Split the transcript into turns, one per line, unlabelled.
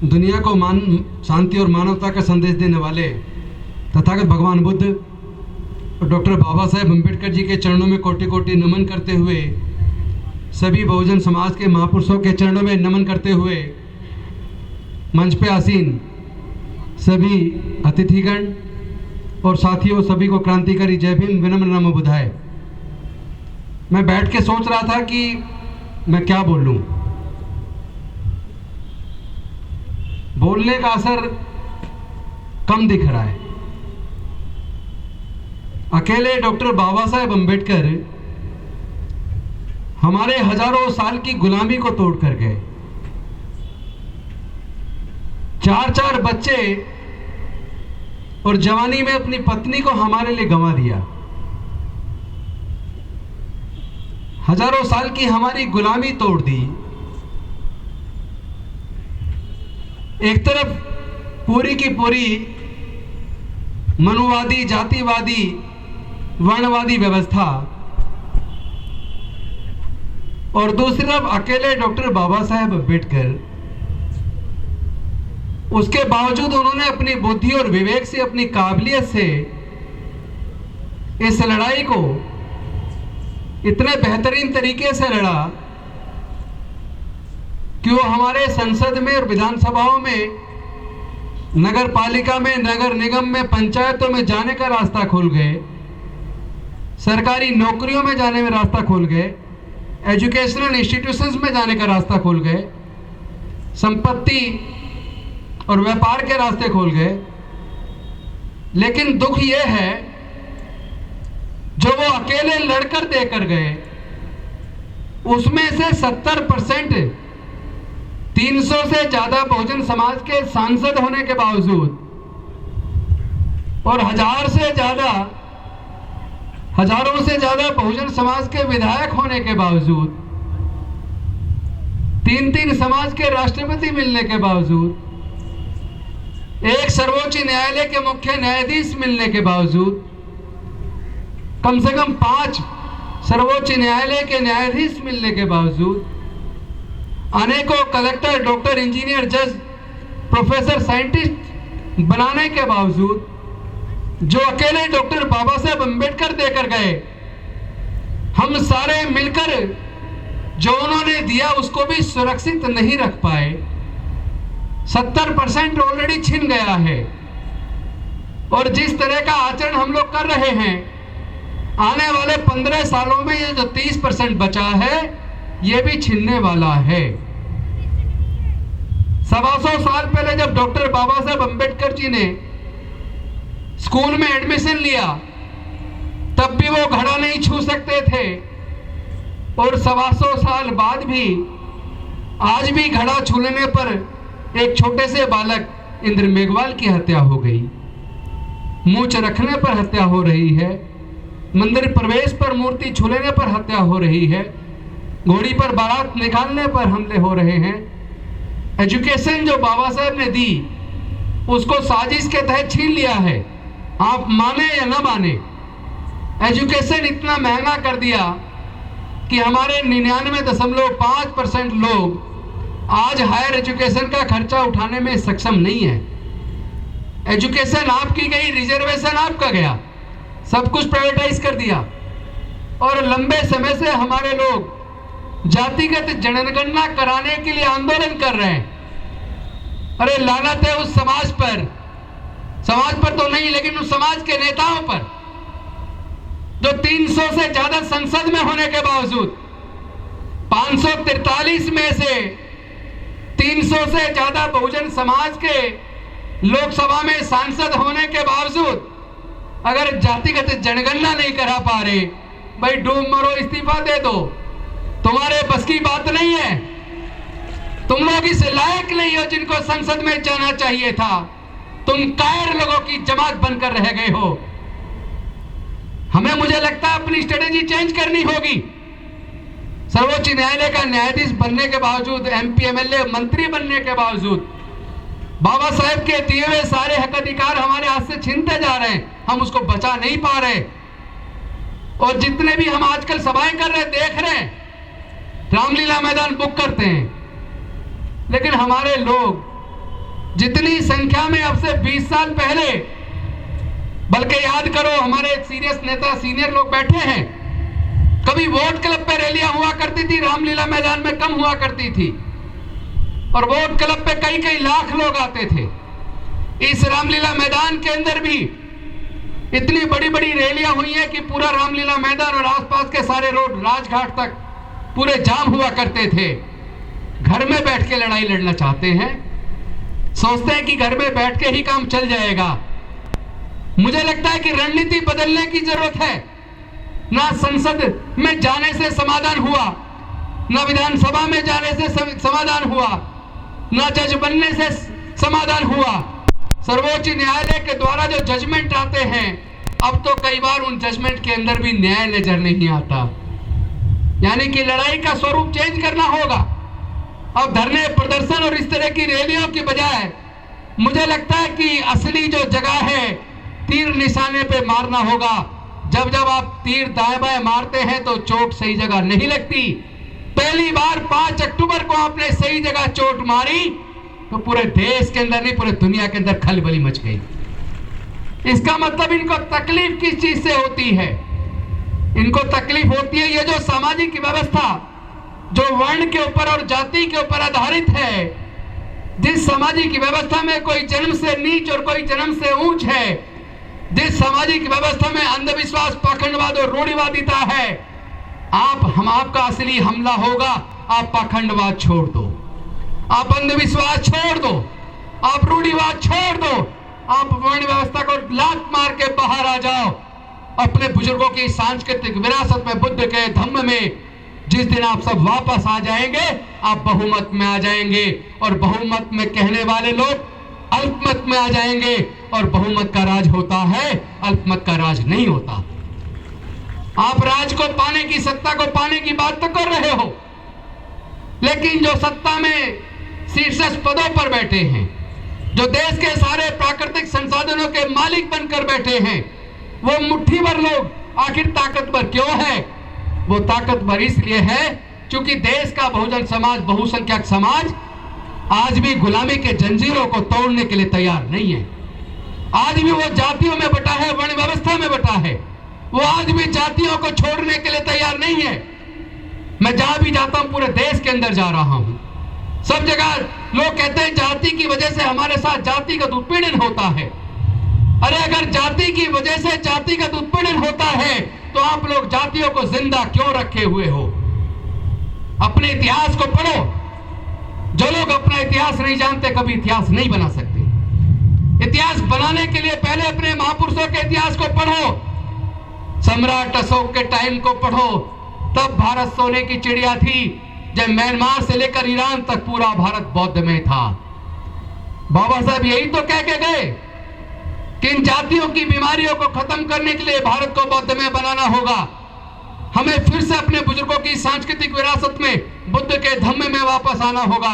दुनिया को शांति और मानवता का संदेश देने वाले तथागत भगवान बुद्ध और डॉक्टर बाबा साहेब अम्बेडकर जी के चरणों में कोटि कोटि नमन करते हुए, सभी बहुजन समाज के महापुरुषों के चरणों में नमन करते हुए, मंच पे आसीन सभी अतिथिगण और साथियों सभी को क्रांतिकारी जय भीम, विनम्र नमो बुधाय। मैं बैठ के सोच रहा था कि मैं क्या बोलूं। बोलने का असर कम दिख रहा है। अकेले डॉक्टर बाबा साहेब अम्बेडकर हमारे हजारों साल की गुलामी को तोड़ कर गए। 4 बच्चे और जवानी में अपनी पत्नी को हमारे लिए गंवा दिया। हजारों साल की हमारी गुलामी तोड़ दी। एक तरफ पूरी की पूरी मनुवादी, जातिवादी, वर्णवादी व्यवस्था और दूसरी तरफ अकेले डॉक्टर बाबा साहेब अम्बेडकर। उसके बावजूद उन्होंने अपनी बुद्धि और विवेक से, अपनी काबिलियत से इस लड़ाई को इतने बेहतरीन तरीके से लड़ा कि वो हमारे संसद में और विधानसभाओं में, नगर पालिका में, नगर निगम में, पंचायतों में जाने का रास्ता खोल गए, सरकारी नौकरियों में जाने में रास्ता खोल गए, एजुकेशनल इंस्टीट्यूशंस में जाने का रास्ता खोल गए, संपत्ति और व्यापार के रास्ते खोल गए। लेकिन दुख यह है, जो वो अकेले लड़कर देकर गए, उसमें से 70% 300 से ज्यादा बहुजन समाज के सांसद होने के बावजूद और हजारों से ज्यादा बहुजन समाज के विधायक होने के बावजूद, 3 समाज के राष्ट्रपति मिलने के बावजूद, एक सर्वोच्च न्यायालय के मुख्य न्यायाधीश मिलने के बावजूद, कम से कम 5 सर्वोच्च न्यायालय के न्यायाधीश मिलने के बावजूद, अनेकों कलेक्टर, डॉक्टर, इंजीनियर, जज, प्रोफेसर, साइंटिस्ट बनाने के बावजूद, जो अकेले डॉक्टर बाबा साहेब अम्बेडकर देकर गए, हम सारे मिलकर जो उन्होंने दिया उसको भी सुरक्षित नहीं रख पाए। 70% ऑलरेडी छिन गया है। और जिस तरह का आचरण हम लोग कर रहे हैं, आने वाले 15 सालों में ये जो 30% बचा है, ये भी छिनने वाला है। 125 साल पहले जब डॉक्टर बाबा साहेब अम्बेडकर जी ने स्कूल में एडमिशन लिया, तब भी वो घड़ा नहीं छू सकते थे। और 125 साल बाद भी आज भी घड़ा छूने पर एक छोटे से बालक इंद्र मेघवाल की हत्या हो गई, मूंछ रखने पर हत्या हो रही है, मंदिर प्रवेश पर मूर्ति छूने पर हत्या हो रही है, घोड़ी पर बारात निकालने पर हमले हो रहे हैं। एजुकेशन जो बाबा साहेब ने दी, उसको साजिश के तहत छीन लिया है। आप माने या ना माने, एजुकेशन इतना महंगा कर दिया कि हमारे 99.5% लोग आज हायर एजुकेशन का खर्चा उठाने में सक्षम नहीं है। एजुकेशन आपकी गई, रिजर्वेशन आपका गया, सब कुछ प्राइवेटाइज कर दिया। और लंबे समय से हमारे लोग जातिगत जनगणना कराने के लिए आंदोलन कर रहे हैं। अरे लानत है उस समाज पर तो नहीं, लेकिन उस समाज के नेताओं पर जो 300 से ज्यादा संसद में होने के बावजूद, 543 में से 300 से ज्यादा बहुजन समाज के लोकसभा में सांसद होने के बावजूद अगर जातिगत जनगणना नहीं करा पा रहे, भाई डूब मरो, इस्तीफा दे दो, तुम्हारे बस की बात नहीं है। तुम लोग इस लायक नहीं हो जिनको संसद में जाना चाहिए था। तुम कायर लोगों की जमात बनकर रह गए हो। मुझे लगता है अपनी स्ट्रेटेजी चेंज करनी होगी। सर्वोच्च न्यायालय का न्यायाधीश बनने के बावजूद, MP, MLA, मंत्री बनने के बावजूद, बाबा साहेब के दिए हुए सारे हक अधिकार हमारे हाथ से छीनते जा रहे हैं। हम उसको बचा नहीं पा रहे। और जितने भी हम आजकल सभाएं कर रहे, देख रहे हैं, रामलीला मैदान बुक करते हैं, लेकिन हमारे लोग जितनी संख्या में अब से 20 साल पहले, बल्कि याद करो हमारे सीरियस नेता सीनियर लोग बैठे हैं, कभी वोट क्लब पे रैलियां हुआ करती थी, रामलीला मैदान में कम हुआ करती थी, और वोट क्लब पे कई कई लाख लोग आते थे। इस रामलीला मैदान के अंदर भी इतनी बड़ी बड़ी रैलियां हुई हैं कि पूरा रामलीला मैदान और आसपास के सारे रोड राजघाट तक पूरे जाम हुआ करते थे। घर में बैठ के लड़ाई लड़ना चाहते हैं, सोचते हैं कि घर में बैठ के ही काम चल जाएगा। मुझे लगता है कि रणनीति बदलने की जरूरत है। ना संसद में जाने से समाधान हुआ, ना विधानसभा में जाने से समाधान हुआ, ना जज बनने से समाधान हुआ। सर्वोच्च न्यायालय के द्वारा जो जजमेंट आते हैं, अब तो कई बार उन जजमेंट के अंदर भी न्याय नजर नहीं आता। यानी कि लड़ाई का स्वरूप चेंज करना होगा। अब धरने प्रदर्शन और इस तरह की रैलियों की बजाय मुझे लगता है कि असली जो जगह है, तीर निशाने पे मारना होगा। जब जब आप तीर दाएं बाएं मारते हैं तो चोट सही जगह नहीं लगती। पहली बार 5 अक्टूबर को आपने सही जगह चोट मारी तो पूरे देश के अंदर नहीं, पूरे दुनिया के अंदर खलबली मच गई। इसका मतलब इनको तकलीफ किस चीज से होती है? इनको तकलीफ होती है ये जो सामाजिक व्यवस्था जो वर्ण के ऊपर और जाति के ऊपर आधारित है, जिस सामाजिक व्यवस्था में कोई जन्म से नीच और कोई जन्म से ऊंच है, जिस सामाजिक व्यवस्था में अंधविश्वास, पाखंडवाद और रूढ़िवादिता है, आपका असली हमला होगा। आप पाखंडवाद छोड़ दो, आप अंधविश्वास छोड़ दो, आप रूढ़िवाद छोड़ दो, आप वर्ण व्यवस्था को लात मार के बाहर आ जाओ। अपने बुजुर्गों की सांस्कृतिक विरासत में, बुद्ध के धम्म में जिस दिन आप सब वापस आ जाएंगे, आप बहुमत में आ जाएंगे। और बहुमत में कहने वाले लोग अल्पमत में आ जाएंगे। और बहुमत का राज होता है, अल्पमत का राज नहीं होता। आप राज को पाने की, सत्ता को पाने की बात तो कर रहे हो, लेकिन जो सत्ता में शीर्ष पदों पर बैठे हैं, जो देश के सारे प्राकृतिक संसाधनों के मालिक बनकर बैठे हैं, वो मुट्ठी भर लोग आखिर ताकतवर क्यों है? वो ताकतवर इसलिए है क्योंकि देश का बहुजन समाज, बहुसंख्यक समाज आज भी गुलामी के जंजीरों को तोड़ने के लिए तैयार नहीं है। आज भी वो जातियों में बटा है, वर्ण व्यवस्था में बटा है। वो आज भी जातियों को छोड़ने के लिए तैयार नहीं है। मैं जहां भी जाता हूं, पूरे देश के अंदर जा रहा हूं, सब जगह लोग कहते हैं जाति की वजह से हमारे साथ जातिगत उत्पीड़न होता है। अरे अगर जाति की वजह से जातिगत उत्पीड़न होता है तो आप लोग जातियों को जिंदा क्यों रखे हुए हो? अपने इतिहास को पढ़ो। जो लोग अपना इतिहास नहीं जानते कभी इतिहास नहीं बना सकते। इतिहास बनाने के लिए पहले अपने महापुरुषों के इतिहास को पढ़ो। सम्राट अशोक के टाइम को पढ़ो, तब भारत सोने की चिड़िया थी। जब म्यांमार से लेकर ईरान तक पूरा भारत बौद्ध में था। बाबा साहब यही तो कह के गए कि इन जातियों की बीमारियों को खत्म करने के लिए भारत को बौद्ध में बनाना होगा। हमें फिर से अपने बुजुर्गों की सांस्कृतिक विरासत में, बुद्ध के धम्म में वापस आना होगा।